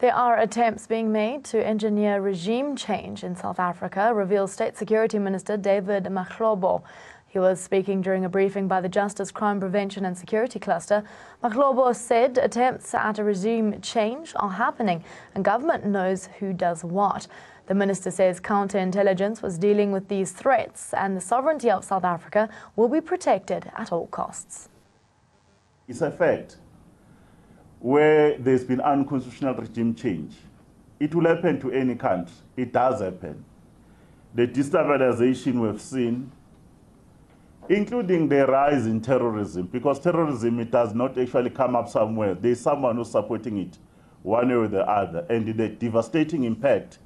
There are attempts being made to engineer regime change in South Africa, reveals State Security Minister David Mahlobo. He was speaking during a briefing by the Justice, Crime Prevention and Security Cluster. Mahlobo said attempts at a regime change are happening and government knows who does what. The minister says counterintelligence was dealing with these threats and the sovereignty of South Africa will be protected at all costs. It's a fact. Where there's been unconstitutional regime change, it will happen to any country. It does happen. The destabilization we've seen, including the rise in terrorism, because terrorism, it does not actually come up somewhere. There's someone who's supporting it one way or the other, and the devastating impact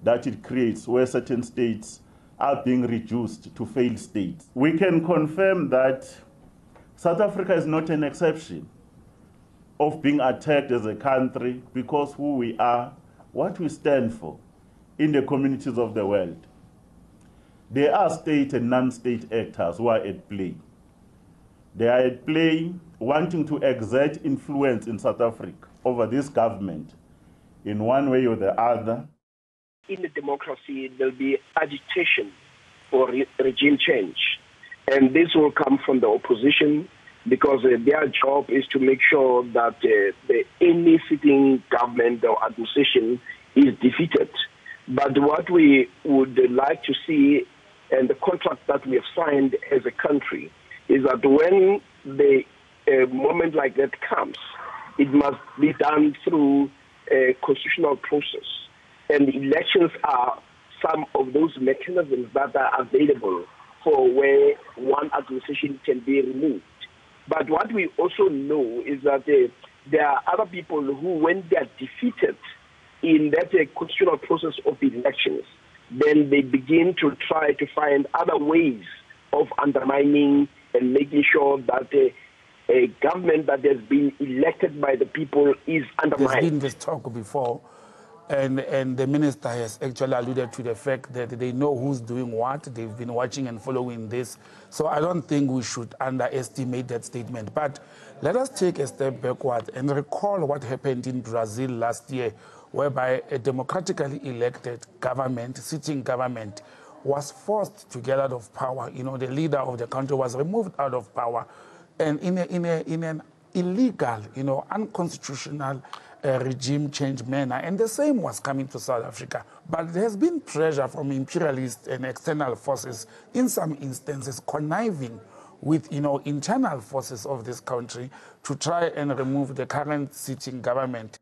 that it creates where certain states are being reduced to failed states. We can confirm that South Africa is not an exception of being attacked as a country because who we are, what we stand for in the communities of the world. There are state and non-state actors who are at play. They are at play wanting to exert influence in South Africa over this government in one way or the other. In a democracy, there'll be agitation for regime change. And this will come from the opposition, because their job is to make sure that any sitting government or administration is defeated. But what we would like to see, and the contract that we have signed as a country, is that when the moment like that comes, it must be done through a constitutional process. And elections are some of those mechanisms that are available for where one administration can be removed. But what we also know is that there are other people who, when they are defeated in that constitutional process of elections, then they begin to try to find other ways of undermining and making sure that a government that has been elected by the people is undermined. There's been this talk before, and the minister has actually alluded to the fact that they know who's doing what. They've been watching and following this. So I don't think we should underestimate that statement. But let us take a step backward and recall what happened in Brazil last year, whereby a democratically elected government, sitting government, was forced to get out of power. You know, the leader of the country was removed out of power, and in an illegal, unconstitutional regime change manner, and the same was coming to South Africa. But there has been pressure from imperialist and external forces, in some instances conniving with internal forces of this country to try and remove the current sitting government.